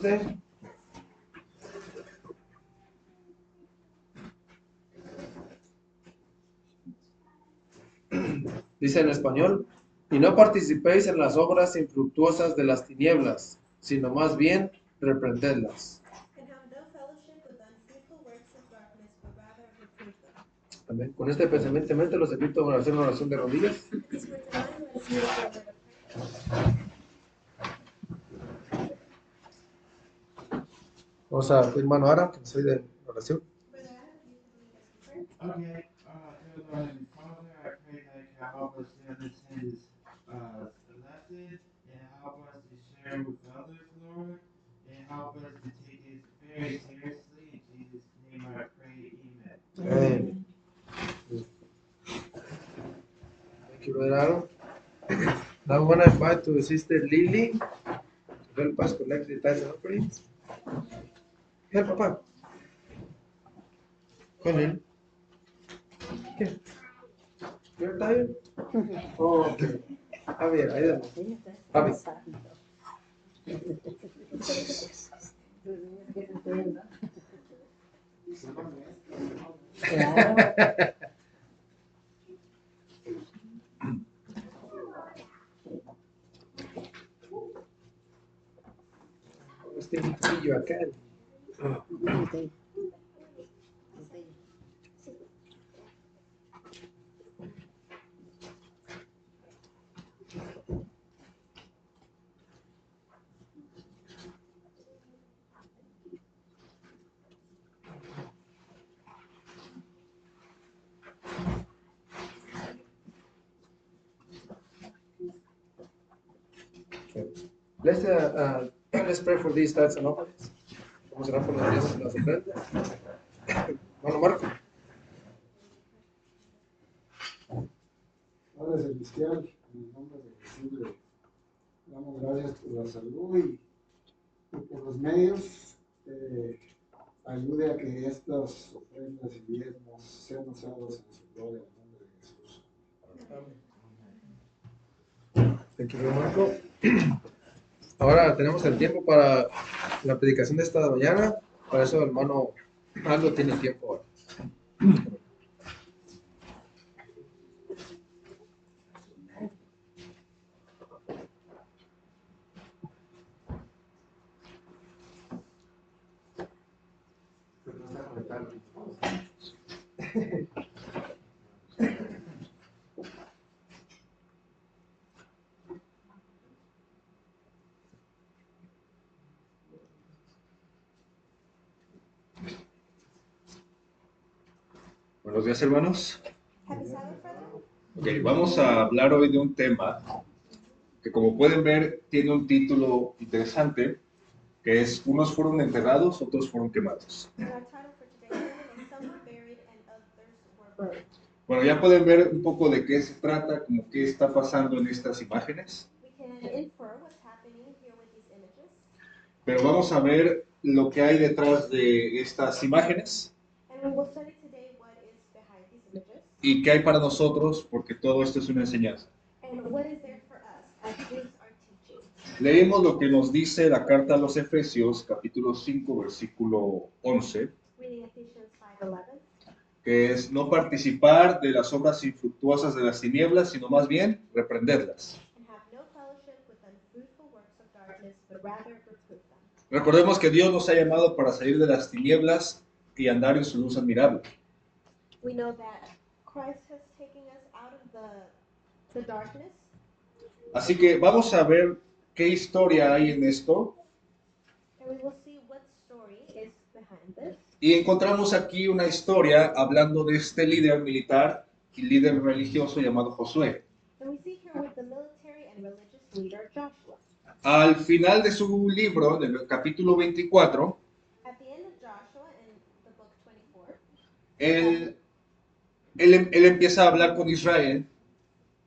11. Dice en español, y no participéis en las obras infructuosas de las tinieblas, sino más bien reprendedlas. And have no fellowship with unfruitful works of darkness, but rather reprove them. Amén. Con este pensamiento en mente los invito a hacer una oración de rodillas. With these words in mind, let us move to a word of prayer. Vamos a pedir mano ahora, que soy de oración. Brother Adam, if you could lead us in prayer. Okay, dear Lord and Father, I pray that you help us to understand this lesson and help us to share with others, Lord, and help us to take it very seriously. In Jesus' name I pray, amen. Amén. Thank you, Brother Aaron. Now I want to invite to Sister Lily to help us collect the tithes and offerings. Here, Papa. Come in. Here. You're tired? Oh, okay. Javier, ayúdame. Javi. Este chiquillo acá. Let's pray for these tithes and offerings. Vamos a orar por los diezmos y las ofrendas. Hermano Marco. Padre Celestial, en el nombre de Jesús le damos gracias por la salud y por los medios. Ayude a que estas ofrendas y diezmos sean usados en su gloria, en el nombre de Jesús. Thank you, Marco. Ahora tenemos el tiempo para la predicación de esta mañana. Para eso, hermano Aldo tiene tiempo ahora. Buenos días, hermanos. Happy Sabbath, brother. Ok, vamos a hablar hoy de un tema que, como pueden ver, tiene un título interesante, que es unos fueron enterrados, otros fueron quemados. And our title for today's sermon is Some Were Buried and Others Were Burned. Bueno, ya pueden ver un poco de qué se trata, como qué está pasando en estas imágenes, We can infer what's happening here with these images, pero vamos a ver lo que hay detrás de estas imágenes and we will study today what is behind these images, y qué hay para nosotros, porque todo esto es una enseñanza. and what is there for us as these are teaching. Leemos lo que nos dice la carta a los Efesios, capítulo 5, versículo 11, Reading Ephesians 5:11. que es no participar de las obras infructuosas de las tinieblas, sino más bien reprenderlas. And have no fellowship with unfruitful works of darkness, but rather reprove them. Recordemos que Dios nos ha llamado para salir de las tinieblas y andar en su luz admirable. We know that Christ has taken us out of the darkness, Así que vamos a ver qué historia hay en esto. and we will see what story is behind this. Y encontramos aquí una historia hablando de este líder militar y líder religioso llamado Josué. And we see here with the military and religious leader Joshua. Al final de su libro, en el capítulo 24, At the end of Joshua in the book 24, él empieza a hablar con Israel,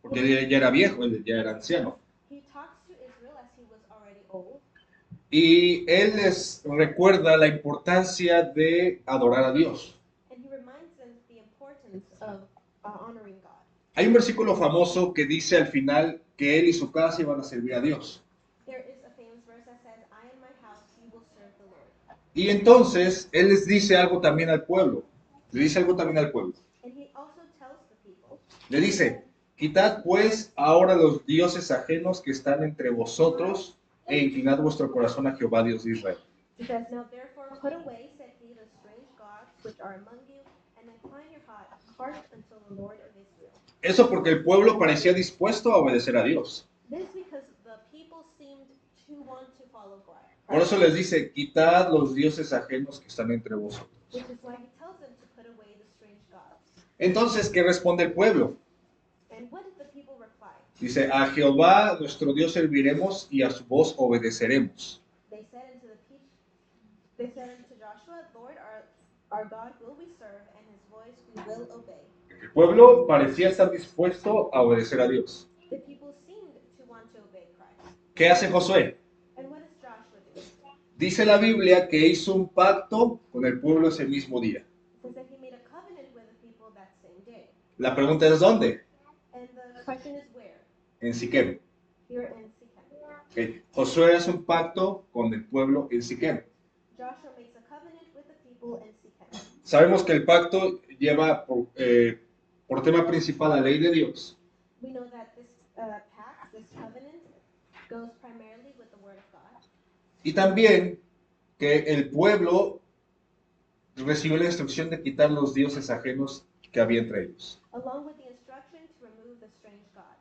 porque él ya era viejo, él ya era anciano. he talks to Israel as he was already old, Y él les recuerda la importancia de adorar a Dios. and he reminds them the importance of honoring God. Hay un versículo famoso que dice al final que él y su casa iban a servir a Dios. There is a famous verse that says, I and my my house, you will serve the Lord. Y entonces él les dice algo también al pueblo. Le dice algo también al pueblo. And he also tells the people, Le dice, quitad pues ahora los dioses ajenos que están entre vosotros e inclinad vuestro corazón a Jehová Dios de Israel. he says, now therefore put away, said he, the strange gods which are among you, and incline your heart unto the Lord of Israel. Eso porque el pueblo parecía dispuesto a obedecer a Dios. This because the people seemed to want to follow God. Por eso les dice, quitad los dioses ajenos que están entre vosotros. Which is why he tells them to put away the strange gods. Entonces, ¿qué responde el pueblo? And what did the people reply? Dice, a Jehová nuestro Dios serviremos y a su voz obedeceremos. They said unto Joshua, Lord, our God will we serve, and his voice we will obey. El pueblo parecía estar dispuesto a obedecer a Dios. The people seemed to want to obey Christ. ¿Qué hace Josué? And what does Joshua do? Dice la Biblia que hizo un pacto con el pueblo ese mismo día. It says that he made a covenant with the people that same day. La pregunta es ¿dónde? And the question is where? En Siquem. Here in Shechem. Okay. Josué hace un pacto con el pueblo en Siquem. Joshua makes a covenant with the people in Shechem. Sabemos que el pacto lleva por tema principal la ley de Dios. We know that this pact, this covenant, goes primarily with the word of God. Y también que el pueblo recibió la instrucción de quitar los dioses ajenos que había entre ellos. Along with the instruction to remove the strange gods.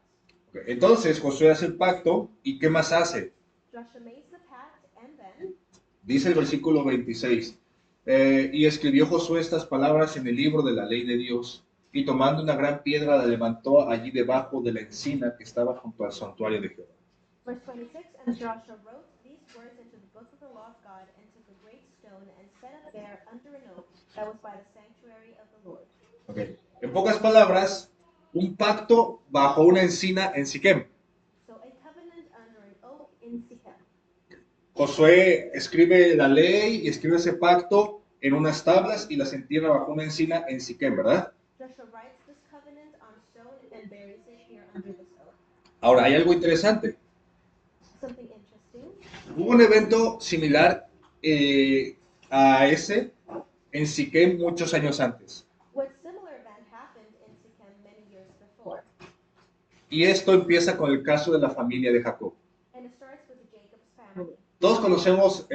Okay. Entonces Josué hace el pacto y ¿qué más hace? Joshua makes the pact, and then Dice el versículo 26, y escribió Josué estas palabras en el libro de la ley de Dios, y tomando una gran piedra la levantó allí debajo de la encina que estaba junto al santuario de Jehová. verse 26, and Joshua wrote these words into the book of the law of God, and took a great stone and set up there under an oak that was by the sanctuary of the Lord. Okay. En pocas palabras, un pacto bajo una encina en Siquem. So a covenant under an oak in Shechem. Josué escribe la ley y escribe ese pacto en unas tablas y las entierra bajo una encina en Siquem, ¿verdad? Joshua writes this covenant on stone and buries it here under this oak. Ahora, hay algo interesante. Something interesting. Hubo un evento similar a ese en Siquem muchos años antes. What similar event happened in Shechem many years before? Y esto empieza con el caso de la familia de Jacob. And it starts with Jacob's family. Todos conocemos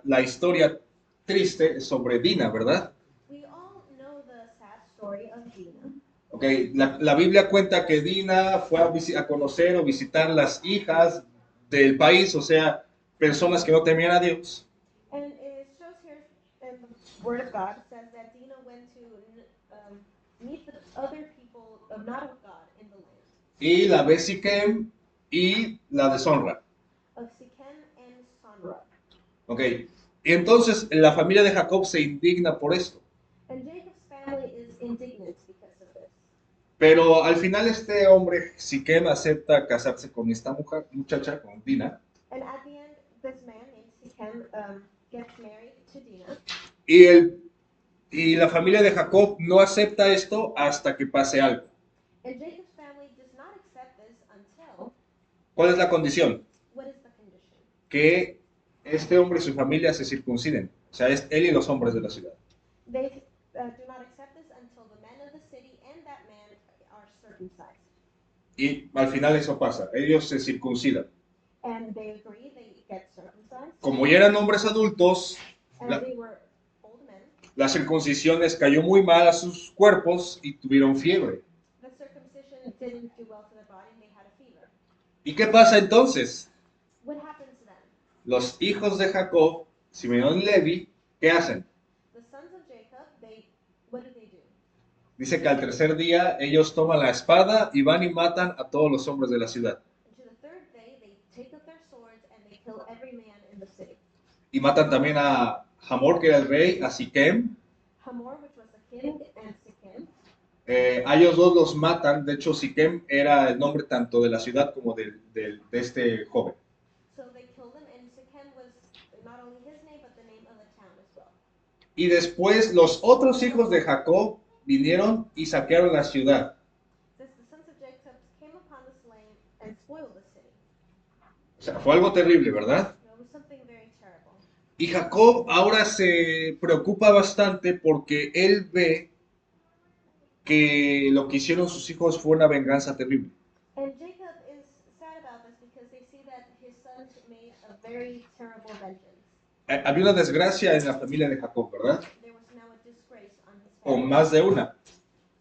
la historia triste sobre Dina, ¿verdad? We all know the sad story of Dinah. Okay. La Biblia cuenta que Dina fue a conocer o visitar las hijas del país, o sea, personas que no temían a Dios. And it shows here in the Word of God says that Dinah went to meet the other people of not of God in the land Y la ve Siquem y la deshonra. of Shechem and Sonra. Ok, y entonces la familia de Jacob se indigna por esto. And Jacob's family is indignant because of this. Pero al final este hombre, Siquem, acepta casarse con esta muchacha, con Dina. And at the end, this man named Shechem gets married to Dinah. Y la familia de Jacob no acepta esto hasta que pase algo. And Jacob's family does not accept this until, ¿Cuál es la condición? what is the condition? Que este hombre y su familia se circunciden. O sea, es él y los hombres de la ciudad. They do not accept this until the men of the city and that man are circumcised. Y al final eso pasa. Ellos se circuncidan. And they agree, they get circumcised. Como ya eran hombres adultos, And la- they were old men. la circuncisión les cayó muy mal a sus cuerpos y tuvieron fiebre. The circumcision didn't do well to their body and they had a fever. ¿Y qué pasa entonces? What happens then? Los hijos de Jacob, Simeón y Levi, ¿qué hacen? The sons of Jacob, what do? Dice que al tercer día ellos toman la espada y van y matan a todos los hombres de la ciudad. And to the third day, they take up their swords and they kill every man in the city. Y matan también a Hamor, que era el rey, a Siquem. Hamor, which was the king, and Shechem. A ellos dos los matan. De hecho, Siquem era el nombre tanto de la ciudad como de este joven. So they killed him, and Shechem was not only his name, but the name of the town as well. Y después los otros hijos de Jacob vinieron y saquearon la ciudad. Since the sons of Jacob came upon the slain and spoiled the city. O sea, fue algo terrible, ¿verdad? It was something very terrible. Y Jacob ahora se preocupa bastante porque él ve que lo que hicieron sus hijos fue una venganza terrible. And Jacob is sad about this because they see that his sons made a very terrible vengeance. Había una desgracia en la familia de Jacob, ¿verdad? There was now a disgrace on his O family, más de una.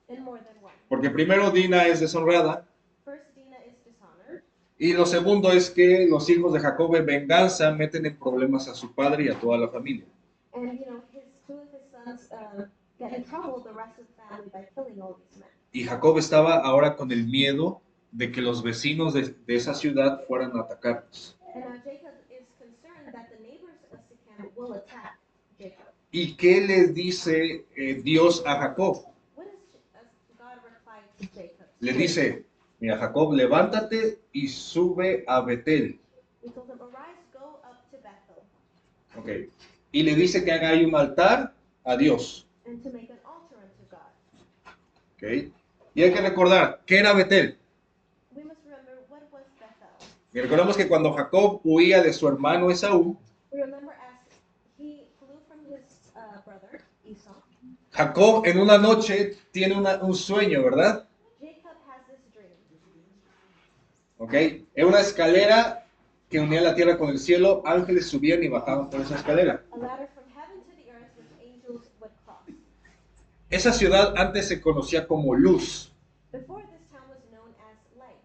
and more than one. Porque primero Dina es deshonrada First, Dinah is dishonored, y lo segundo es que los hijos de Jacob en venganza meten en problemas a su padre y a toda la familia. and two of his sons get in trouble the rest of the family by killing all these men. Y Jacob estaba ahora con el miedo de que los vecinos de esa ciudad fueran a atacarlos. And now Jacob is concerned that the neighbors of Shechem will attack Jacob. ¿Y qué le dice Dios a Jacob? What does God reply to Jacob? Le dice, mira Jacob, levántate y sube a Betel. He told him, arise, go up to Bethel, Okay. Y le dice que haga ahí un altar a Dios. and to make an altar unto God. Okay. Y hay que recordar, ¿qué era Betel? We must remember what was Bethel. Y recordamos que cuando Jacob huía de su hermano Esaú, We remember as he flew from his brother Esau, Jacob en una noche tiene un sueño, ¿verdad? Jacob has this dream. Okay. En una escalera que unía la tierra con el cielo, ángeles subían y bajaban por esa escalera. A ladder from heaven to the earth which angels would cross. Esa ciudad antes se conocía como Luz, Before, this town was known as Light,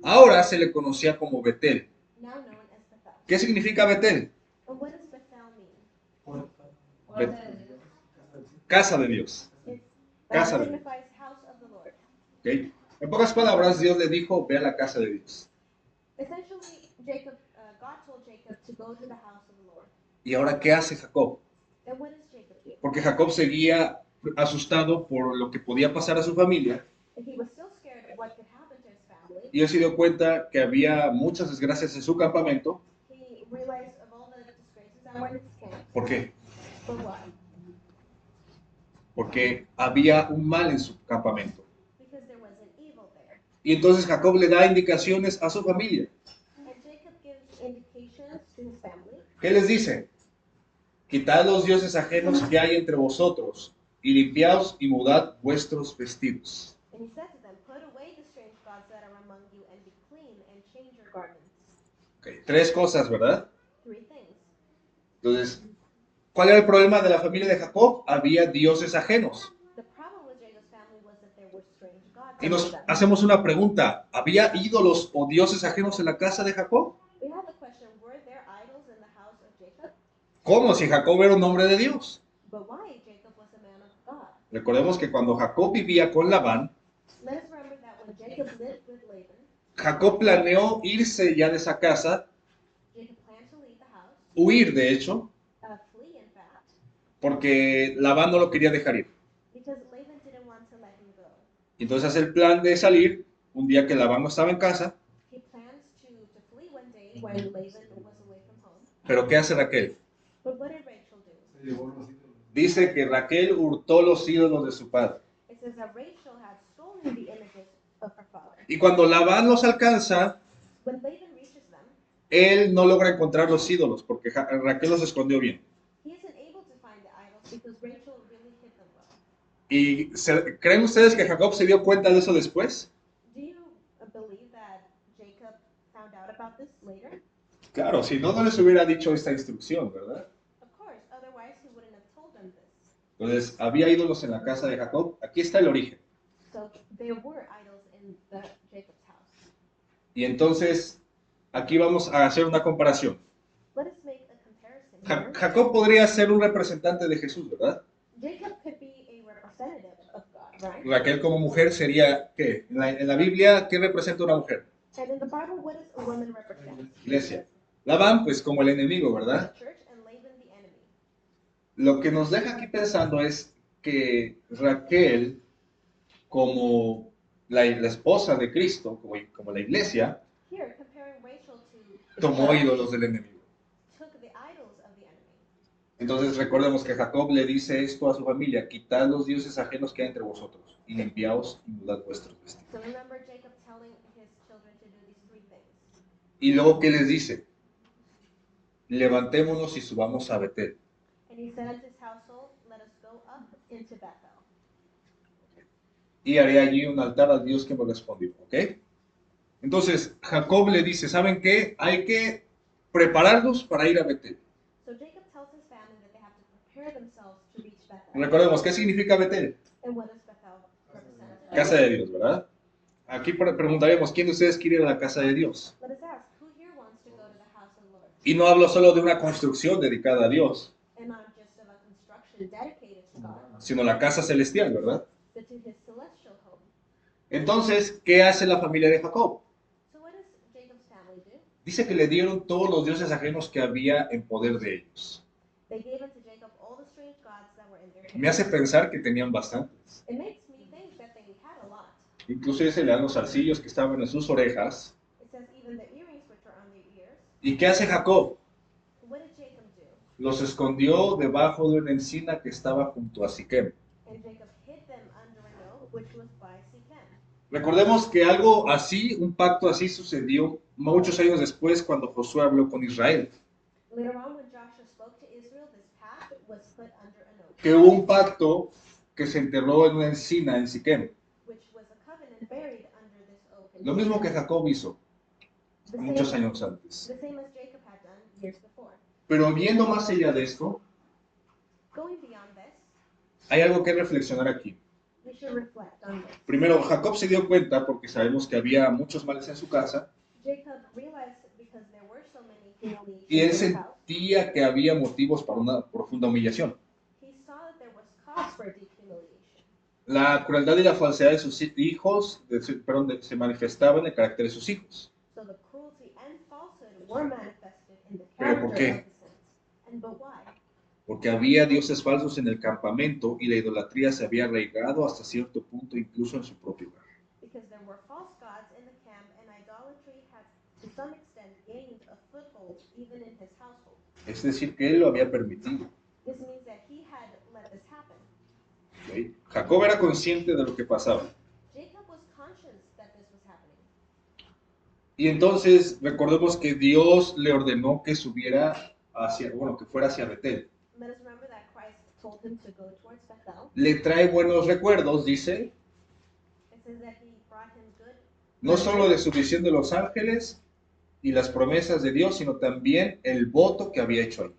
ahora se le conocía como Betel. now known as Bethel. ¿Qué significa Betel? And what does Bethel mean? Casa de Dios. It's, Casa de signifies house of the Lord. ¿Okay? En pocas palabras, Dios le dijo, ve a la casa de Dios. Essentially, God told Jacob to go to the house of the Lord. ¿Y ahora qué hace Jacob? And what does Jacob do? Porque Jacob seguía asustado por lo que podía pasar a su familia And he was still scared of what could happen to his family. y él se dio cuenta que había muchas desgracias en su campamento. He realized of all the disgraces that were in his camp. ¿Por qué? For what? Porque había un mal en su campamento. Because there was an evil there. Y entonces Jacob le da indicaciones a su familia. And Jacob gives indications to his family. ¿Qué les dice? Quitad los dioses ajenos que hay entre vosotros y limpiaos y mudad vuestros vestidos. And he said to them, put away the strange gods that are among you and be clean and change your garments. Okay, tres cosas, ¿verdad? Three things. Entonces, ¿cuál era el problema de la familia de Jacob? Había dioses ajenos. The problem with Jacob's family was that there were strange gods Y among nos them. hacemos una pregunta. ¿Había ídolos o dioses ajenos en la casa de Jacob? We have the question, were there idols in the house of Jacob? ¿Cómo? Si Jacob era un hombre de Dios. But why? Jacob was a man of God. Recordemos que cuando Jacob vivía con Labán, Let us remember that when Jacob lived with Laban, Jacob planeó irse ya de esa casa, Jacob planned to leave the house, huir de hecho, flee in fact, porque Labán no lo quería dejar ir. because Laban didn't want to let him go. Entonces hace el plan de salir un día que Labán no estaba en casa, He plans to flee one day when Laban was away from home. pero ¿qué hace Raquel? But what did Rachel do? Se llevó los ídolos. Dice que Raquel hurtó los ídolos de su padre. It says that Rachel had stolen the images of her father. Y cuando Labán los alcanza, When Laban reaches them, él no logra encontrar los ídolos porque Raquel los escondió bien. he isn't able to find the idols because Rachel really hid them well. ¿Y creen ustedes que Jacob se dio cuenta de eso después? Do you believe that Jacob found out about this later? Claro, si no, no les hubiera dicho esta instrucción, ¿verdad? Of course, otherwise he wouldn't have told them this. Entonces, había ídolos en la casa de Jacob. Aquí está el origen. So there were idols in Jacob's house. Y entonces, aquí vamos a hacer una comparación. Let us make a comparison here. Jacob podría ser un representante de Jesús, ¿verdad? Jacob could be a representative of God, right? Raquel como mujer sería, ¿qué? En la Biblia, ¿qué representa una mujer? And in the Bible, what does a woman represent? Iglesia. Labán, pues como el enemigo, ¿verdad? The church, and Laban the enemy. Lo que nos deja aquí pensando es que Raquel, como la esposa de Cristo, como la iglesia, Here, comparing Rachel to the tomó church, ídolos del enemigo. took the idols of the enemy. Entonces recordemos que Jacob le dice esto a su familia: quitad los dioses ajenos que hay entre vosotros y limpiaos y mudad vuestros vestidos. So remember Jacob telling his children to do these three things. Y luego, ¿qué les dice? levantémonos y subamos a Betel. And he said unto his household, Let us go up into Bethel. Y haré allí un altar al Dios que me respondió. ¿Ok? Entonces, Jacob le dice, ¿saben qué? Hay que prepararnos para ir a Betel. So Jacob tells his family that they have to prepare themselves to reach Bethel. Recordemos, ¿qué significa Betel? And what does Bethel represent? Casa de Dios, ¿verdad? Aquí preguntaremos, ¿quién de ustedes quiere ir a la casa de Dios? Let us ask, who here wants to go to the house of the Lord? Y no hablo solo de una construcción dedicada a Dios, And not just of a construction dedicated to God, sino la casa celestial, ¿verdad? but to his celestial home. Entonces, ¿qué hace la familia de Jacob? So what does Jacob's family do? Dice que le dieron todos los dioses ajenos que había en poder de ellos. They gave unto Jacob all the strange gods that were in their Me hace pensar que tenían bastantes. It makes me think that they had a lot. Incluso dice, le dan los zarcillos que estaban en sus orejas. It says even the earrings which are on their ears. ¿Y qué hace Jacob? What did Jacob do? Los escondió debajo de una encina que estaba junto a Siquem. And Jacob hid them under an oak which was by Shechem. Recordemos que algo así, un pacto así sucedió muchos años después cuando Josué habló con Israel. Later on, when Joshua spoke to Israel, this path was put under an oak, Que hubo un pacto que se enterró en una encina en Siquem. which was a covenant buried under this oak. in Lo mismo que Shechem. Jacob hizo The muchos same- años antes. The same as Jacob had done years before. Pero viendo más allá de esto, Going beyond this, hay algo que reflexionar aquí. we should reflect on this. Primero, Jacob se dio cuenta, porque sabemos que había muchos males en su casa, Jacob realized because there were so many humiliations y él in his house, sentía que había motivos para una profunda humillación. he saw that there was cause for deep humiliation. La crueldad y la falsedad de sus hijos, se manifestaba en el carácter de sus hijos. So the cruelty and falsehood were manifested in the ¿Pero por character qué? of the sins. And but why? Porque había dioses falsos en el campamento y la idolatría se había arraigado hasta cierto punto, incluso en su propio hogar. Because there were false gods in the camp, and idolatry had to some extent gained a foothold even in his household. Es decir, que él lo había permitido. This means that he had let this happen. ¿Ok? Jacob era consciente de lo que pasaba. Jacob was conscious that this was happening. Y entonces recordemos que Dios le ordenó que subiera hacia, bueno, que fuera hacia Betel. Let us remember that Christ told him to go towards Bethel. Le trae buenos recuerdos, dice, It says that he brought him good, no solo de su visión de los ángeles y las promesas de Dios, sino también el voto que había hecho ahí.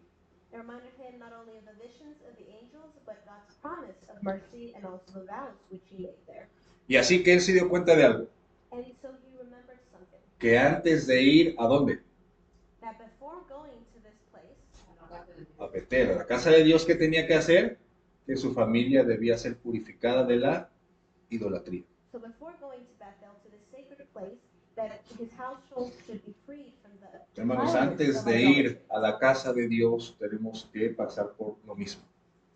it reminded him not only of the visions of the angels, but God's promise of mercy and also the vows which he made there. Y así que él se dio cuenta de algo, And so he remembered something, que antes de ir, ¿a dónde? that before going to this place, A Betel, a la casa de Dios, ¿qué tenía que hacer? Que su familia debía ser purificada de la idolatría. so before going to Bethel, to this sacred place, that his household should be freed from the Hermanos, violence antes of de idolatry. ir a la casa de Dios, tenemos que pasar por lo mismo.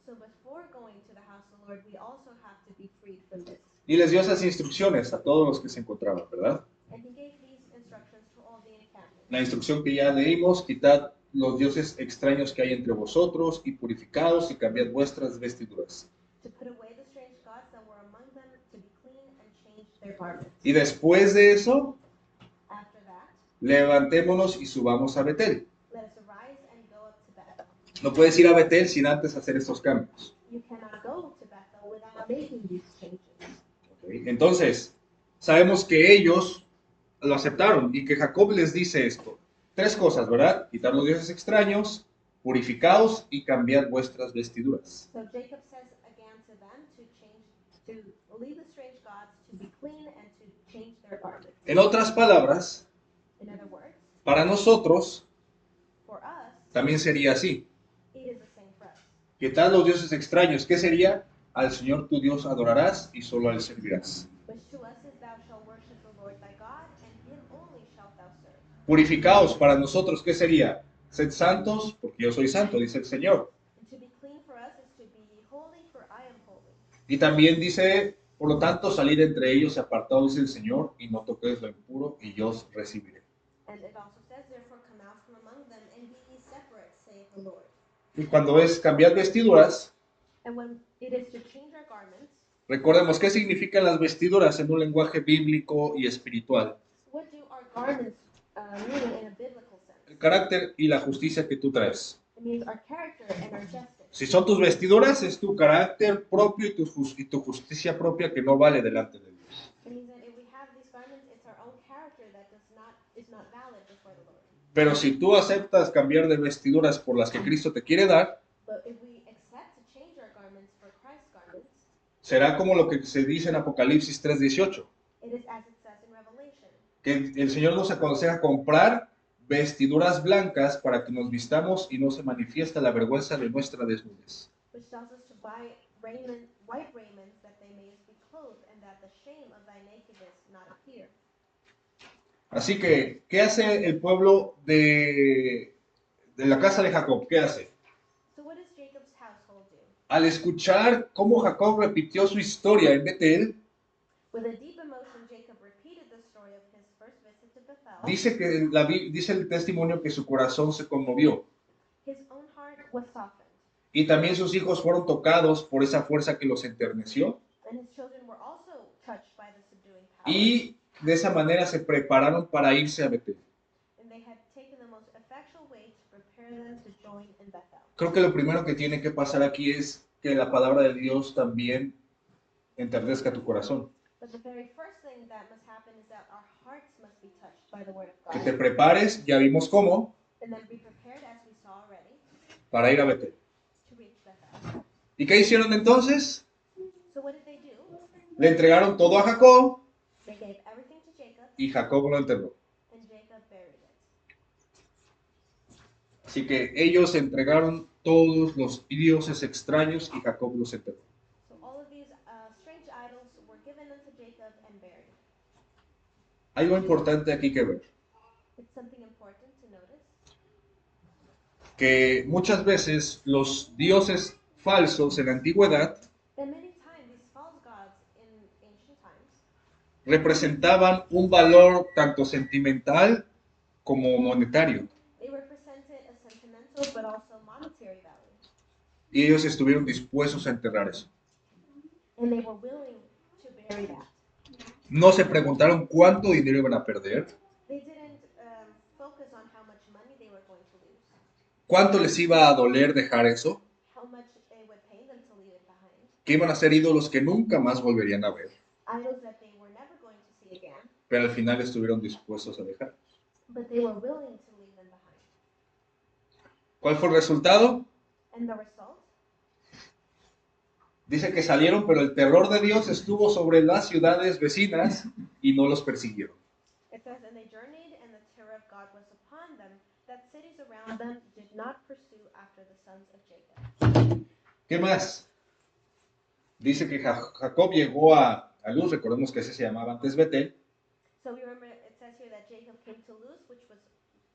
So before going to the house of the Lord, we also have to be freed from this. Y les dio esas instrucciones a todos los que se encontraban, ¿verdad? And he gave these instructions to all the encampment. La instrucción que ya leímos, quitad los dioses extraños que hay entre vosotros y purificados y cambiad vuestras vestiduras. To put away the strange gods that were among them, to be clean and change their garments. Y después de eso, After that, levantémonos y subamos a Betel. let us arise and go up to Bethel. No puedes ir a Betel sin antes hacer estos cambios. You cannot go to Bethel without making these changes. ¿Ok? Entonces, sabemos que ellos lo aceptaron y que Jacob les dice esto. Tres cosas, ¿verdad? Quitar los dioses extraños, purificados y cambiar vuestras vestiduras. So Jacob says again to them to leave the strange gods, to be clean and to change their garments. En otras palabras, In other words, para nosotros for us, también sería así. it is the same for us. Quitar los dioses extraños. ¿Qué sería? Al Señor tu Dios adorarás y solo a Él servirás. Which to us is thou shalt worship the Lord thy God, and him only shalt thou serve. Purificados para nosotros, ¿qué sería? Sed santos porque yo soy santo, dice el Señor. And to be clean for us is to be holy, for I am holy. Y también dice, por lo tanto, salid entre ellos apartados, dice el Señor, y no toquéis lo impuro, y yo os recibiré. And it also says, therefore come out from among them, and be ye separate, saith the Lord. Y cuando es cambiar vestiduras, And when it is to change our garments, recordemos qué significan las vestiduras en un lenguaje bíblico y espiritual. what do our garments mean in a biblical sense? carácter y la justicia que tú traes. It means our character and our justice. Si son tus vestiduras, es tu carácter propio y tu justicia propia que no vale delante de Dios. It means that if we have these garments, it's our own character that is not valid before the Lord. Pero si tú aceptas cambiar de vestiduras por las que Cristo te quiere dar, But if we accept to change our garments for Christ's garments, será como lo que se dice en Apocalipsis 3:18, it is as it says in Revelation, que el Señor nos aconseja comprar vestiduras blancas para que nos vistamos y no se manifiesta la vergüenza de nuestra desnudez. which tells us to buy white raiment, that they may be clothed, and that the shame of thy nakedness not appear. Así que, ¿qué hace el pueblo de la casa de Jacob? ¿Qué hace? So what does Jacob's household do? Al escuchar cómo Jacob repitió su historia en Betel, With a deep emotion, Jacob repeated the story of his first visit to Bethel. dice el testimonio que su corazón se conmovió. His own heart was softened, Y también sus hijos fueron tocados por esa fuerza que los enterneció. and his children were also touched by the subduing power. Y de esa manera se prepararon para irse a Betel. And they had taken the most effectual way to prepare them to join in Bethel. Creo que lo primero que tiene que pasar aquí es que la palabra de Dios también enternezca tu corazón. But the very first thing that must happen is that our hearts must be touched by the word of Que God. te prepares, ya vimos cómo, And then be prepared, as we saw already, para ir a Betel. to reach Bethel. ¿Y qué hicieron entonces? So what did they do? Le entregaron todo a Jacob They gave everything to Jacob, y Jacob lo enterró. and Jacob buried it. Así que ellos entregaron todos los dioses extraños y Jacob los enterró. So all of these strange idols were given unto Jacob and buried. Algo importante aquí que ver, It's something important to notice, que muchas veces los dioses falsos en la antigüedad that many times these false gods in ancient times representaban un valor tanto sentimental como monetario. they represented a sentimental but also monetary value, Y ellos estuvieron dispuestos a enterrar eso. and they were willing to bury that. No se preguntaron cuánto dinero iban a perder, They didn't focus on how much money they were going to lose, cuánto les iba a doler dejar eso, how much it would pain them to leave it behind, que iban a ser ídolos que nunca más volverían a ver, idols that they were never going to see again, pero al final estuvieron dispuestos a dejar. but they were willing to leave them behind. ¿Cuál fue el resultado? And the result? Dice que salieron, pero el terror de Dios estuvo sobre las ciudades vecinas y no los persiguieron. It says, and they journeyed, and the terror of God was upon them, that cities around them did not pursue after the sons of Jacob. ¿Qué más? Dice que Jacob llegó a Luz, recordemos que ese se llamaba antes Betel, So we remember it says here that Jacob came to Luz, which was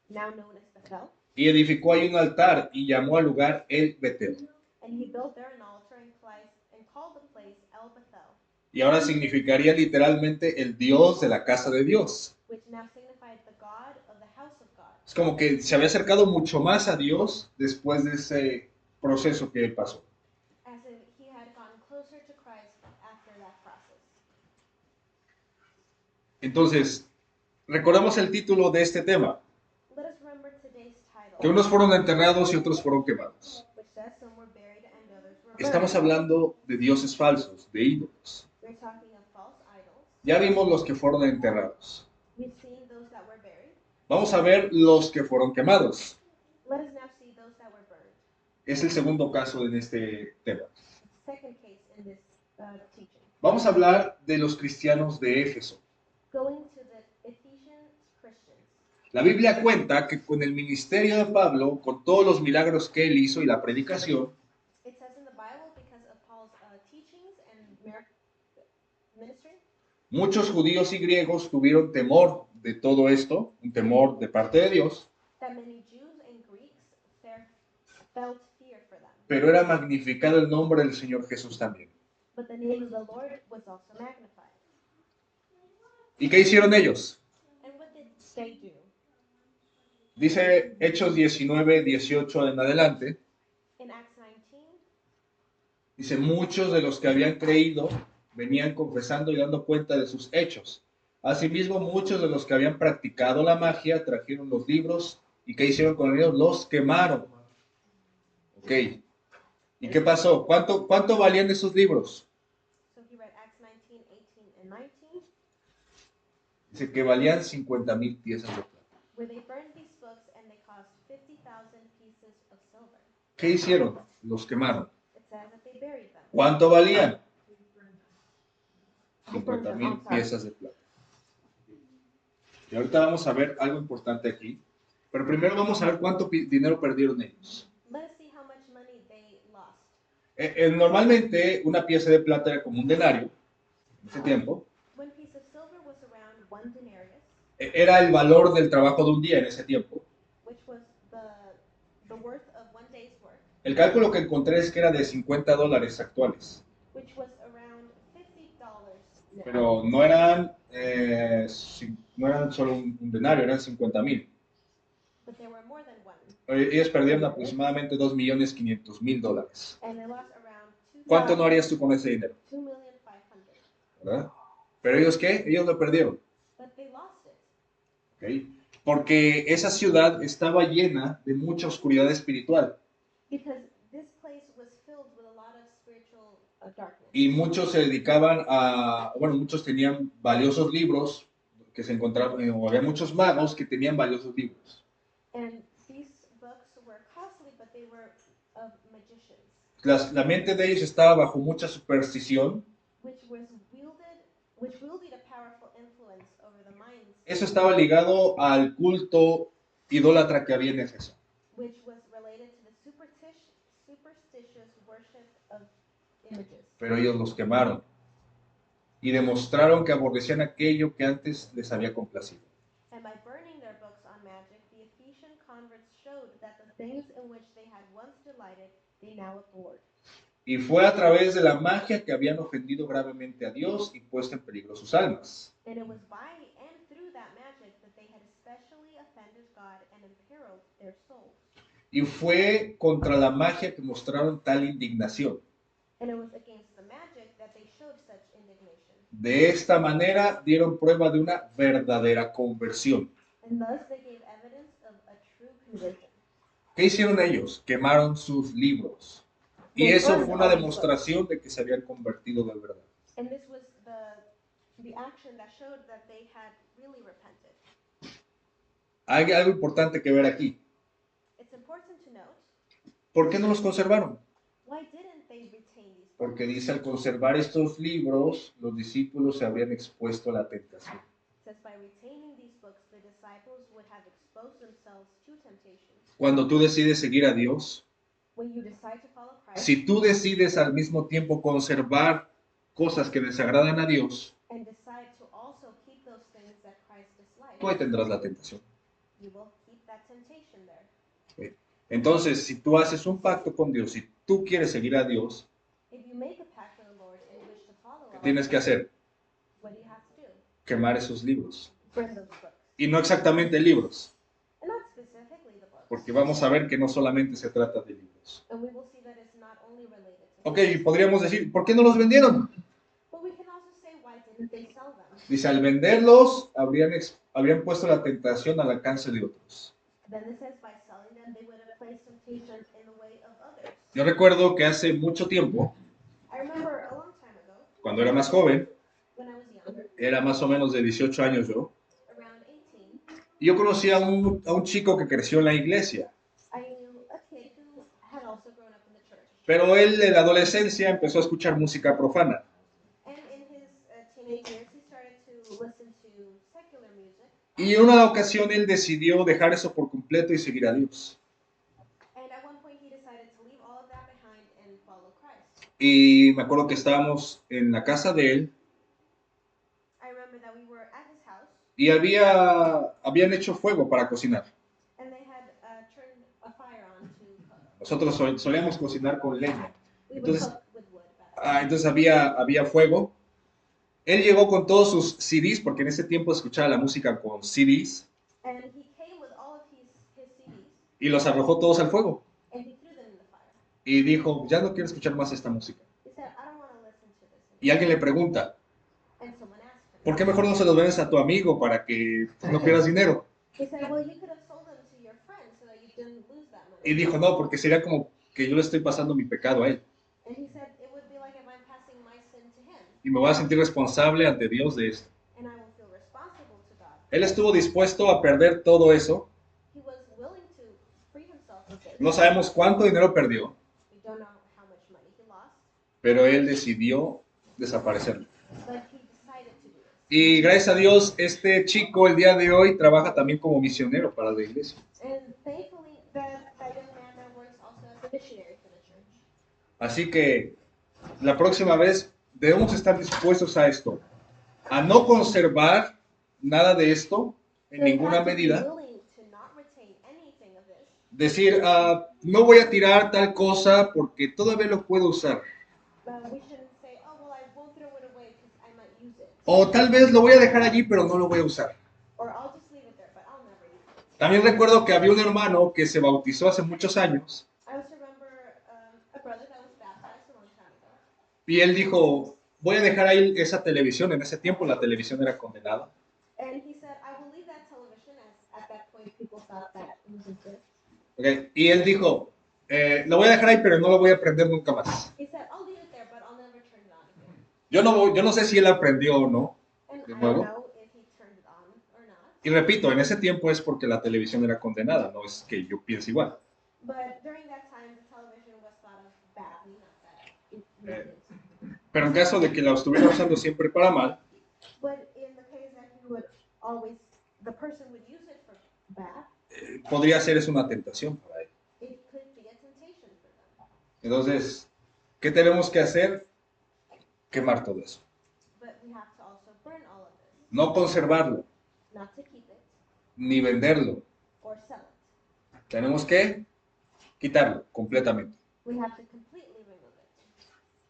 now known as Bethel, y edificó ahí un altar y llamó al lugar El Betel. and he built there an altar and called the place El Bethel, Y ahora significaría literalmente el Dios de la casa de Dios. which now signified the God of the house of God. Es como que se había acercado mucho más a Dios después de ese proceso que él pasó. As if he had gone closer to Christ after that process. Entonces, recordamos el título de este tema, Let us remember today's que title, unos fueron enterrados y otros fueron quemados. which says some were buried and others were burned. Estamos hablando de dioses falsos, de ídolos. We're talking of false idols. Ya vimos los que fueron enterrados. We've seen those that were buried. Vamos a ver los que fueron quemados. Let us now see those that were burned. Es el segundo caso en este tema. Second case in this teaching. Vamos a hablar de los cristianos de Éfeso. Going to the Ephesian Christians. La Biblia cuenta que con el ministerio de Pablo, con todos los milagros que él hizo y la predicación, It says in the Bible, because of Paul's teachings and ministry, muchos judíos y griegos tuvieron temor de todo esto, un temor de parte de Dios, that many Jews and Greeks felt fear for them. pero era magnificado el nombre del Señor Jesús también. But the name of the Lord was also magnified. ¿Y qué hicieron ellos? And what did they do? Dice Hechos 19, 18 en adelante, In Acts 19, dice, muchos de los que habían creído venían confesando y dando cuenta de sus hechos. Asimismo, muchos de los que habían practicado la magia trajeron los libros ¿Y qué hicieron con ellos? Los quemaron. Ok. ¿Y qué pasó? ¿Cuánto valían esos libros? So he read Acts 19, 18, and 19, Dice que valían 50,000 piezas de plata. where they burned these books and they cost 50,000 pieces of silver. ¿Qué hicieron? Los quemaron. It says that they buried them. ¿Cuánto valían? They burned them. 50,000 Oh, sorry. piezas de plata. Y ahorita vamos a ver algo importante aquí. Pero primero vamos a ver cuánto dinero perdieron ellos. Let's see how much money they lost. Normalmente una pieza de plata era como un denario en ese tiempo. One piece of silver was around 1 denarius, Era el valor del trabajo de un día en ese tiempo. which was the worth of 1 day's work, El cálculo que encontré es que era de $50 actuales. which was around $50. Pero no eran solo un denario, eran 50,000. But there were more than one, Ellos perdieron aproximadamente $2,500,000. and they lost around ¿Cuánto no harías tú con ese dinero? 2,500,000. ¿Verdad? ¿Pero ellos qué? Ellos lo perdieron. But they lost it ¿Ok? Porque esa ciudad estaba llena de mucha oscuridad espiritual. because this place was filled with a lot of spiritual darkness. Y muchos se dedicaban muchos tenían valiosos libros que se encontraban, o había muchos magos que tenían valiosos libros. And these books were costly, but they were of magicians, La mente de ellos estaba bajo mucha superstición. which wielded a powerful influence over the minds, Eso estaba ligado al culto idólatra que había en Éfeso. which was related to the superstitious worship of images. Pero ellos los quemaron y demostraron que aborrecían aquello que antes les había complacido. And by burning their books on magic, the Ephesian converts showed that the things in which they had once delighted, they now abhorred. Y fue a través de la magia que habían ofendido gravemente a Dios y puesto en peligro sus almas. And it was by and through that magic that they had especially offended God and imperiled their souls. Y fue contra la magia que mostraron tal indignación. And it was against the magic that they showed such indignation. De esta manera dieron prueba de una verdadera conversión. And thus they gave evidence of a true conversion. ¿Qué hicieron ellos? Quemaron sus libros. Y eso fue una demostración de que se habían convertido de verdad. And this was the action that showed that they had really repented. Hay algo importante que ver aquí. It's important to note, ¿Por qué no los conservaron? why didn't they retain these books? Porque dice, al conservar estos libros, los discípulos se habrían expuesto a la tentación. It says by retaining these books, the disciples would have exposed themselves to temptation. Cuando tú decides seguir a Dios, When you decide to follow Christ si tú decides al mismo tiempo conservar cosas que desagradan a Dios, and decide to also keep those things that Christ dislikes, tú ahí tendrás la tentación. you will keep that temptation there. Entonces, si tú haces un pacto con Dios, si tú quieres seguir a Dios, If you make a pact with the Lord and wish to follow ¿qué our tienes que hacer? what do you have to do? Quemar esos libros. Burn those books. Y no exactamente libros, And not specifically the books. porque vamos a ver que no solamente se trata de libros. And we will see that it's not only related to Ok, y podríamos decir, ¿por qué no los vendieron? But we can also say, why didn't they sell them? Dice, al venderlos, habrían puesto la tentación al alcance de otros. Then it says, by selling them, they would have placed temptation in the way of others. Yo recuerdo que hace mucho tiempo, I remember a long time ago, cuando era más joven, when I was younger, era más o menos de 18 años yo, around 18, y yo conocí a un chico que creció en la iglesia, I knew a kid who had also grown up in the church. pero él en la adolescencia empezó a escuchar música profana. And in his teenage years, he started to listen to secular music. Y en una ocasión él decidió dejar eso por completo y seguir a Dios. And at one point, he decided to leave all of that behind and follow Christ. Y me acuerdo que estábamos en la casa de él I remember that we were at his house, y habían hecho fuego para cocinar. and they had turned a fire on to cook. Nosotros solíamos cocinar con leña. We would Entonces, cook with wood back then. entonces había fuego. Él llegó con todos sus CDs, porque en ese tiempo escuchaba la música con CDs, And he came with all of his CDs, y los arrojó todos al fuego. and he threw them in the fire. Y dijo, ya no quiero escuchar más esta música. He said, I don't want to listen to this Y anymore. alguien le pregunta, And someone asked him, ¿por qué mejor no se los vendes a tu amigo para que no pierdas dinero? he said, well, you could have sold them to your friend you didn't lose that money. Y dijo, no, porque sería como que yo le estoy pasando mi pecado a él. And he said it would be like if I'm passing my sin to him, Y me voy a sentir responsable ante Dios de esto. and I will feel responsible to God. Él estuvo dispuesto a perder todo eso. He was willing to free himself of this. No sabemos cuánto dinero perdió, We don't know how much money he lost, pero él decidió desaparecerlo. but he decided to do this. Y gracias a Dios, este chico el día de hoy trabaja también como misionero para la iglesia. And thankfully, that young man now works also as a missionary for the church. Así que la próxima vez debemos estar dispuestos a esto, a no conservar nada de esto en So we ninguna have to be medida. willing to not retain anything of this. Decir, no voy a tirar tal cosa porque todavía lo puedo usar. We shouldn't say, oh, well, I won't throw it away because I might use it. O tal vez lo voy a dejar allí, pero no lo voy a usar. Or I'll just leave it there, but I'll never use it. También recuerdo que había un hermano que se bautizó hace muchos años I also remember a brother that was baptized a long time ago. y él dijo, voy a dejar ahí esa televisión. En ese tiempo la televisión era condenada. And he said, I will leave that television, as at that point people thought that it wasn't good. ¿Ok? Y él dijo, lo voy a dejar ahí, pero no lo voy a prender nunca más. He said, I'll leave it there, but I'll never turn it on again. Yo no sé si él aprendió o no. And De I nuevo. don't know if he turned it on or not. Y repito, en ese tiempo es porque la televisión era condenada, no es que yo piense igual. But during that time, the television was thought of badly, not that it really is. Pero en caso de que la estuviera usando siempre para mal, But in the case that he would always, the person would use it for bad, podría ser es una tentación para él. it could be a temptation for them. Entonces, ¿qué tenemos que hacer? Quemar todo eso. But we have to also burn all of this, No conservarlo, not to keep it ni venderlo. or sell it. Tenemos que quitarlo completamente. We have to completely remove it.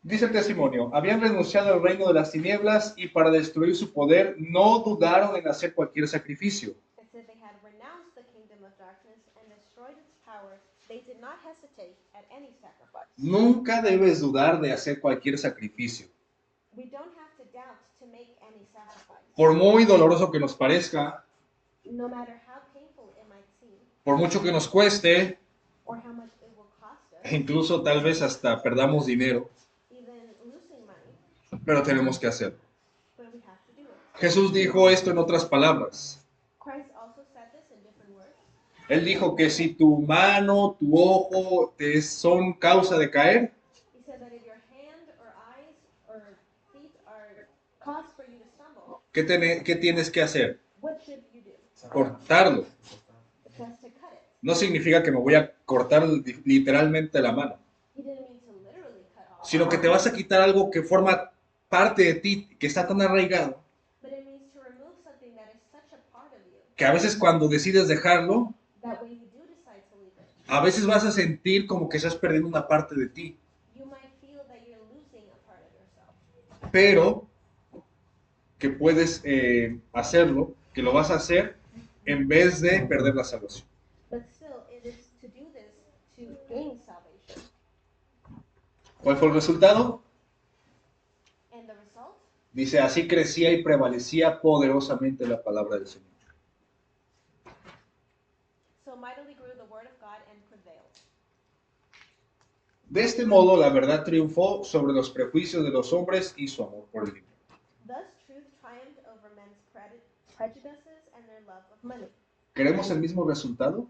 Dice el testimonio, habían renunciado al reino de las tinieblas y para destruir su poder no dudaron en hacer cualquier sacrificio. It said they had renounced the kingdom of darkness and destroyed its power. They did not hesitate at any sacrifice. Nunca debes dudar de hacer cualquier sacrificio. We don't have to doubt to make any sacrifice. Por muy doloroso que nos parezca, No matter how painful it might seem, por mucho que nos cueste, or how much it will cost us, e incluso tal vez hasta perdamos dinero, even losing money, pero tenemos que hacerlo. but we have to do it. Jesús dijo esto en otras palabras. Christ also said this in different words. Él dijo que si tu mano, tu ojo te son causa de caer, He said that if your hand or eyes or feet are cause for you to stumble, ¿qué tienes que hacer? what should you do? Cortarlo. It says to cut it. No significa que me voy a cortar literalmente la mano, He didn't mean to literally cut off, sino que te vas a quitar algo que forma parte de ti, que está tan arraigado, but it means to remove something that is such a part of you que a veces cuando decides dejarlo, that when you do decide to leave it, a veces vas a sentir como que estás perdiendo una parte de ti, you might feel that you're losing a part of yourself. pero que puedes hacerlo, que lo vas a hacer en vez de perder la salvación. But still, it is to do this to gain salvation. ¿Cuál fue el resultado? And the result? Dice, así crecía y prevalecía poderosamente la palabra del Señor. So mightily grew the word of God and prevailed. De este modo, la verdad triunfó sobre los prejuicios de los hombres y su amor por el libro. Thus truth triumphed over men's prejudices and their love of money. ¿Queremos el mismo resultado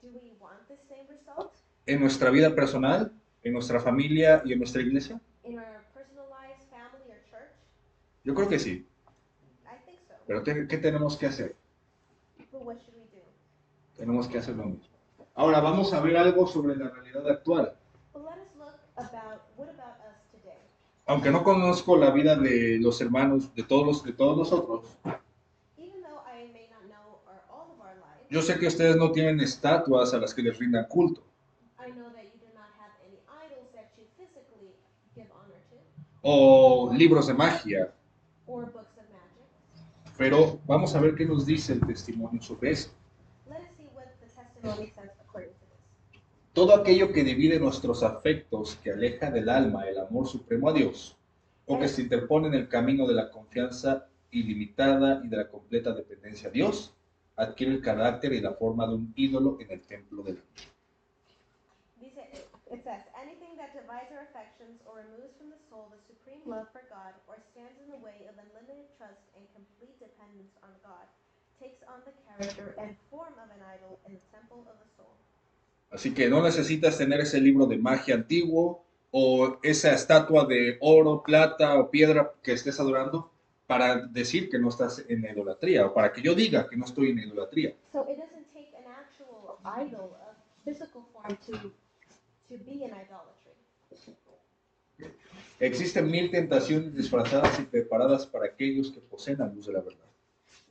Do we want the same result en nuestra vida personal, en nuestra familia y en nuestra iglesia? in our personal lives, family, or church? Yo creo que sí, I think so. pero ¿qué tenemos que hacer? But what should we do? Tenemos que hacer lo mismo. Ahora vamos a ver algo sobre la realidad actual. But let us look about what about us today? Aunque no conozco la vida de los hermanos, de todos nosotros, Even though I may not know all of our lives, yo sé que ustedes no tienen estatuas a las que les rindan culto, I know that you do not have any idols that you physically give honor to, o libros de magia, or books of magic. pero vamos a ver qué nos dice el testimonio sobre eso. Let us see what the testimony says according to this. Todo aquello que divide nuestros afectos, que aleja del alma el amor supremo a Dios, o que se interpone en el camino de la confianza ilimitada y de la completa dependencia a Dios, adquiere el carácter y la forma de un ídolo en el templo del alma. Dice, it says, anything that divides our affections or removes from the soul the supreme love for God or stands in the way of unlimited trust and complete dependence on God takes on the character and form of an idol in the temple of the soul. Así que no necesitas tener ese libro de magia antiguo o esa estatua de oro, plata o piedra que estés adorando para decir que no estás en idolatría o para que yo diga que no estoy en idolatría. So it doesn't take an actual idol of physical form to be in idolatry. Existen 1000 tentaciones disfrazadas y preparadas para aquellos que poseen la luz de la verdad.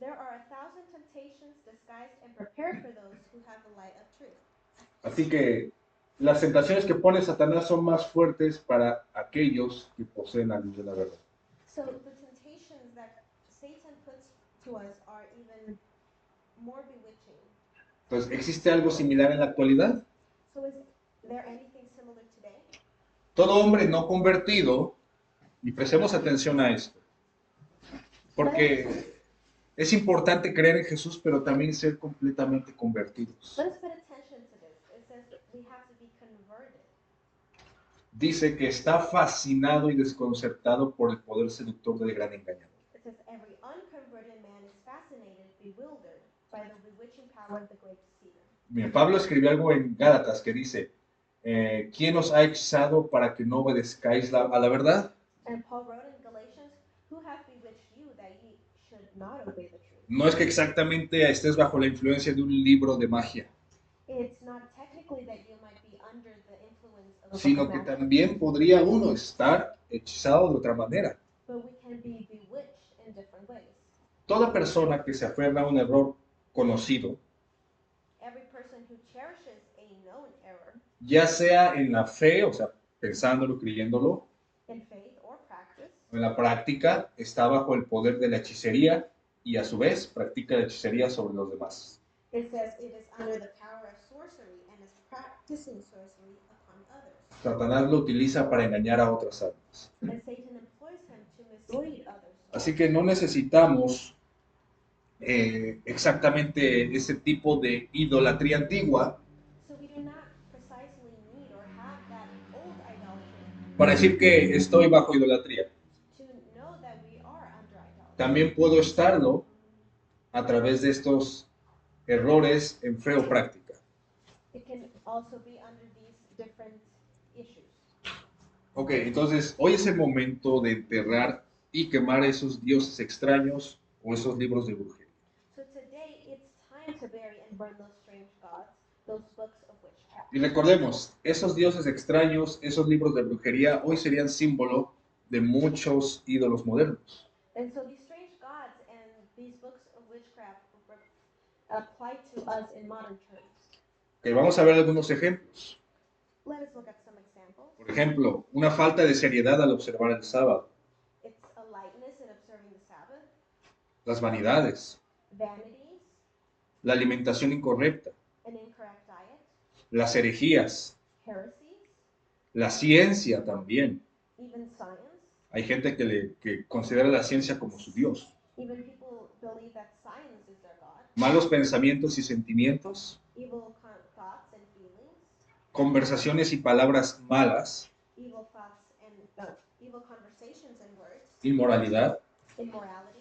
There are 1,000 temptations disguised and prepared for those who have the light of truth. Así que las tentaciones que pone Satanás son más fuertes para aquellos que poseen la luz de la verdad. So the temptations that Satan puts to us are even more bewitching. Entonces, ¿existe algo similar en la actualidad? So is there anything similar today? Todo hombre no convertido, y prestemos atención a esto, porque es importante creer en Jesús, pero también ser completamente convertidos. Let us pay attention to this. It says that we have to be converted. Dice que está fascinado y desconcertado por el poder seductor del gran engañador. It says every unconverted man is fascinated, bewildered by the bewitching power of the great deceiver. Bien, Pablo escribió algo en Gálatas que dice, ¿quién os ha hechizado para que no obedezcáis a la verdad? And Paul wrote in Galatians, who hath bewitched you that ye should not obey the truth? No es que exactamente estés bajo la influencia de un libro de magia, It's not technically that you might be under the influence of a book sino of que magic, también podría uno estar hechizado de otra manera. but we can be bewitched in different ways. Toda persona que se aferra a un error conocido, Every person who cherishes a known error ya sea en la fe, o sea, pensándolo, creyéndolo, in faith or practice, o en la práctica, está bajo el poder de la hechicería y a su vez practica la hechicería sobre los demás. it says it is under the power of sorcery and is practicing sorcery upon others. Satanás lo utiliza para engañar a otras almas. And Satan employs him to mislead others. Así que no necesitamos exactamente ese tipo de idolatría antigua So we do not precisely need or have that old idolatry para decir que estoy bajo idolatría. to know that we are under idolatry. También puedo estarlo a través de estos errores en fe o práctica. It can also be under these different issues. Ok, entonces hoy es el momento de enterrar y quemar esos dioses extraños o esos libros de brujería. So today it's time to bury and burn those strange gods, those books of witchcraft. Y recordemos, esos dioses extraños, esos libros de brujería, hoy serían símbolo de muchos ídolos modernos. And so these strange gods and these books of witchcraft apply to us in modern terms. Ok, vamos a ver algunos ejemplos. Let us look at some examples. Por ejemplo, una falta de seriedad al observar el sábado, It's a lightness in observing the Sabbath, las vanidades, vanities, la alimentación incorrecta, an incorrect diet, las herejías, heresies, la ciencia también. even science. Hay gente que considera la ciencia como su Dios. Even people believe that science is their God. Malos pensamientos y sentimientos, Evil thoughts and feelings, conversaciones y palabras malas, evil thoughts and evil conversations and words, inmoralidad, immorality,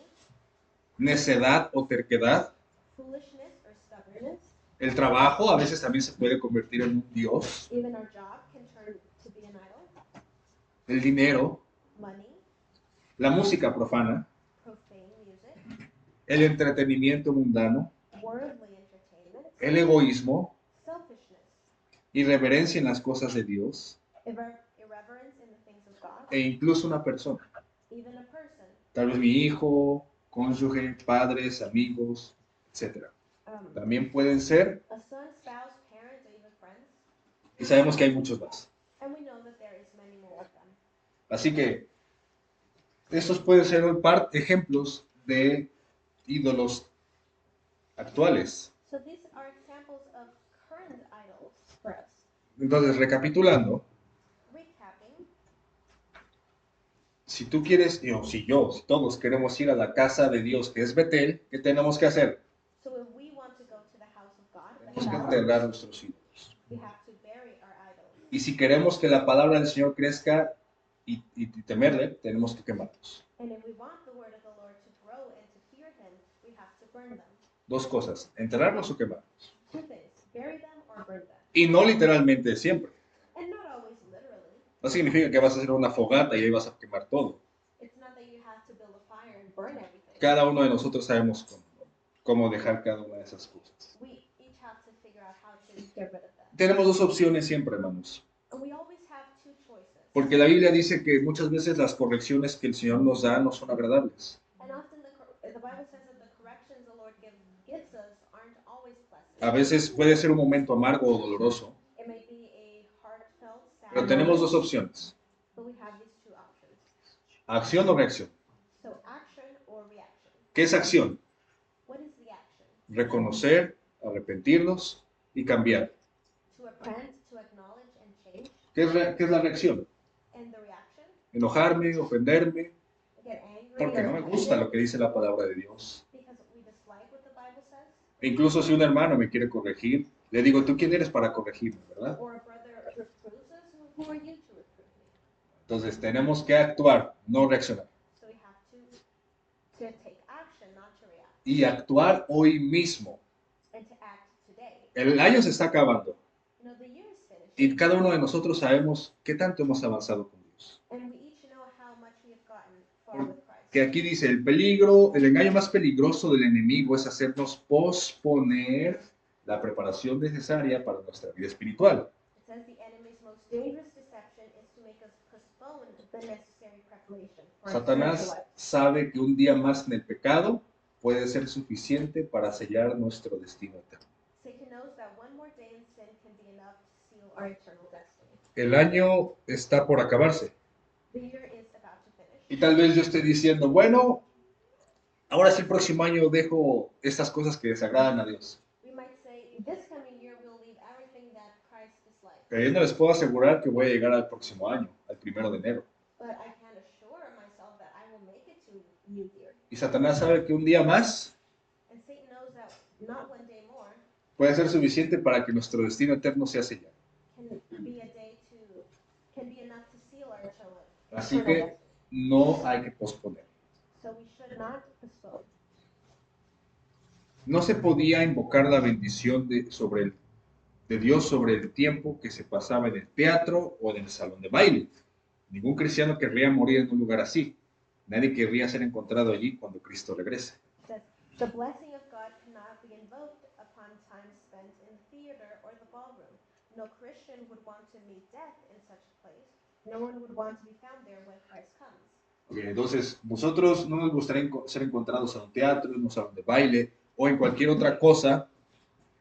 necedad o terquedad. foolishness or stubbornness. El trabajo a veces también se puede convertir en un Dios. Even our job can turn to be an idol. El dinero, Money, la música profana, profane music, el entretenimiento mundano, worldly entertainment, el egoísmo, selfishness, irreverencia en las cosas de Dios irreverence in the things of God, e incluso una persona. even a person. Tal vez mi hijo, cónyuge, padres, amigos, etc. También pueden ser, A son, spouse, parent, or even friends. y sabemos que hay muchos más. And we know that there is many more of them. Así que estos pueden ser ejemplos de ídolos actuales. So these are examples of current idols for us. Entonces, recapitulando, Recapping, si tú quieres, si todos queremos ir a la casa de Dios, que es Betel, ¿qué tenemos que hacer? so if we tenemos que enterrar nuestros ídolos. We have to bury our idols. Y si queremos que la palabra del Señor crezca y temerle, tenemos que quemarlos. And if we want the word of the Lord to grow and to fear him, we have to burn them. Dos cosas, enterrarlos o quemarlos. Two things, bury them or burn them. Y no literalmente siempre. And not always literally. No significa que vas a hacer una fogata y ahí vas a quemar todo. It's not that you have to build a fire and burn everything. Cada uno de nosotros sabemos cómo dejar cada una de esas cosas. We each have to figure out how to get rid of them. Tenemos dos opciones siempre, hermanos. And we always have two choices. Porque la Biblia dice que muchas veces las correcciones que el Señor nos da no son agradables. And often the Bible says that the corrections the Lord gives us aren't always pleasant. A veces puede ser un momento amargo o doloroso, It may be a heartfelt, sad pero tenemos moment, dos opciones, but we have these two options. acción o reacción. So action or reaction. ¿Qué es acción? What is the action? Reconocer, arrepentirnos y cambiar. To repent, to acknowledge and change. ¿Qué es la reacción? And the reaction? Enojarme, ofenderme, Get angry. porque no me gusta lo que dice la palabra de Dios. Because we dislike what the Bible says. E incluso si un hermano me quiere corregir, le digo, ¿tú quién eres para corregirme, verdad? Or a brother reproves us. Who are you to reprove me? Entonces tenemos que actuar, no reaccionar. So we have to take action, not to react. Y actuar hoy mismo. And to act today. El año se está acabando You know, the year is finished. y cada uno de nosotros sabemos qué tanto hemos avanzado con Dios. And we each know how much we have gotten far with Christ. Que aquí dice, el engaño más peligroso del enemigo es hacernos posponer la preparación necesaria para nuestra vida espiritual. It says the enemy's most dangerous deception is to make us postpone the necessary preparation for our Satanás spiritual life. sabe que un día más en el pecado puede ser suficiente para sellar nuestro destino eterno. Satan knows that one more day in sin can be enough to seal our eternal destiny. El año está por acabarse The year is about to finish. y tal vez yo esté diciendo, bueno, ahora sí el próximo año dejo estas cosas que desagradan a Dios. We might say, this coming year we'll leave everything that Christ dislikes. Pero yo no les puedo asegurar que voy a llegar al próximo año, al 1 de enero. But I can assure myself that I will make it to New Year. Y Satanás sabe que un día más And Satan knows that not one day more puede ser suficiente para que nuestro destino eterno sea sellado. can be enough to seal our eternal Así eternal que destiny. no hay que posponer. So we should not postpone. No se podía invocar la bendición de Dios sobre el tiempo que se pasaba en el teatro o en el salón de baile. Ningún cristiano querría morir en un lugar así. Nadie querría ser encontrado allí cuando Cristo regrese. It says, the blessing of God cannot be invoked upon time spent in the theater or the ballroom. No Christian would want to meet death in such a place. No one would want to be found there when Christ comes. Ok, entonces, nosotros no nos gustaría ser encontrados en un teatro, en un salón de baile o en cualquier otra cosa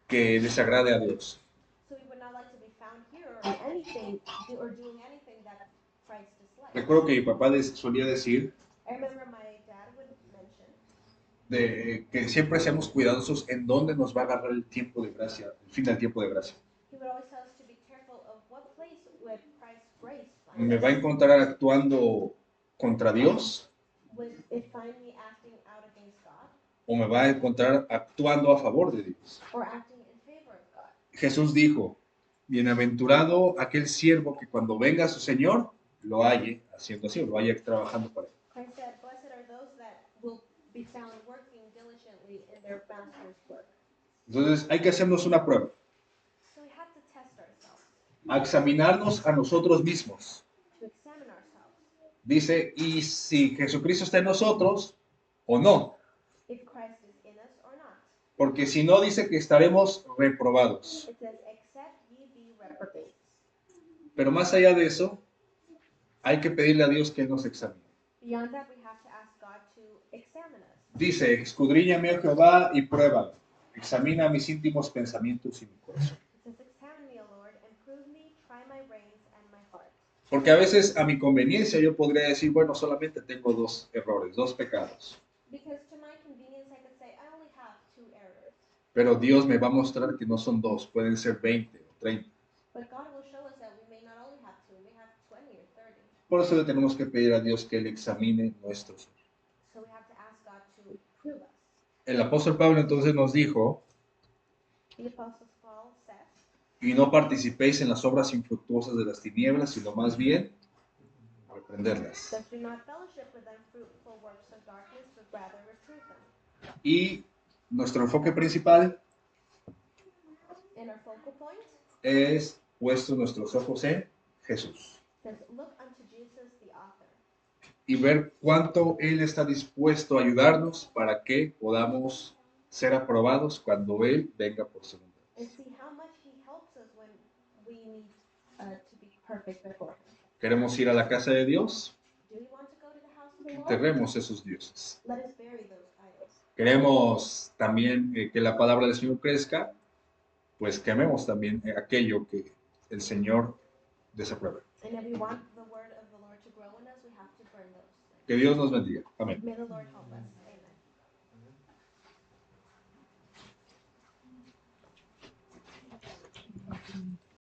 que desagrade a Dios. So we would not like to be found here or anything or doing anything that Christ dislikes. Recuerdo que mi papá solía decir I remember my dad would mention que siempre seamos cuidadosos en dónde nos va a agarrar el tiempo de gracia, el fin del tiempo de gracia. he would always tell us to be careful of what place would Christ's grace find Me va a us. encontrar actuando contra Dios Would it find me acting out against God o me va a encontrar actuando a favor de Dios. or acting in favor of God? Jesús dijo, bienaventurado aquel siervo que cuando venga su Señor lo halle haciendo así, o lo halle trabajando para él. Christ said, blessed are those that will be found working diligently in their master's work. Entonces hay que hacernos una prueba, So we have to test ourselves, a examinarnos a nosotros mismos. to examine ourselves. Dice, y si Jesucristo está en nosotros o no, If Christ is in us or not. porque si no dice que estaremos reprobados. It says, except ye be reprobates. Pero más allá de eso, hay que pedirle a Dios que Él nos examine. Beyond that, we have to ask God to examine us. Dice, escudriñame, oh Jehová, y pruébame. Examina mis íntimos pensamientos y mi corazón. It says, examine me, O Lord, and prove me, try my reins and my heart. Porque a veces a mi conveniencia yo podría decir, bueno, solamente tengo 2 errores, 2 pecados. Because to my convenience, I could say, I only have 2 errors. Pero Dios me va a mostrar que no son 2, pueden ser 20 o 30. But God will show us that we may not only have 2, we may have 20 or 30. Por eso le tenemos que pedir a Dios que Él examine nuestros. So we have to ask God to prove us. El apóstol Pablo entonces nos dijo The Apostle Paul Y no participéis en las obras infructuosas de las tinieblas, sino más bien reprenderlas. That do not fellowship with unfruitful works of darkness, but rather reprove them. Y nuestro enfoque principal And our focal point es puesto nuestros ojos en Jesús says, look unto Jesus, the author, y ver cuánto Él está dispuesto a ayudarnos para que podamos ser aprobados cuando Él venga por segunda and vez. see how much he helps us when we need to be perfect before him. ¿Queremos ir a la casa de Dios? Do we want to go to the house of the Lord? Enterremos esos dioses. Let us bury those idols. Queremos también que la palabra del Señor crezca, pues quememos también aquello que el Señor desaprueba. And if we want the word of the Lord to grow in us, we have to burn those. Que Dios nos bendiga. Amén. May the Lord help us.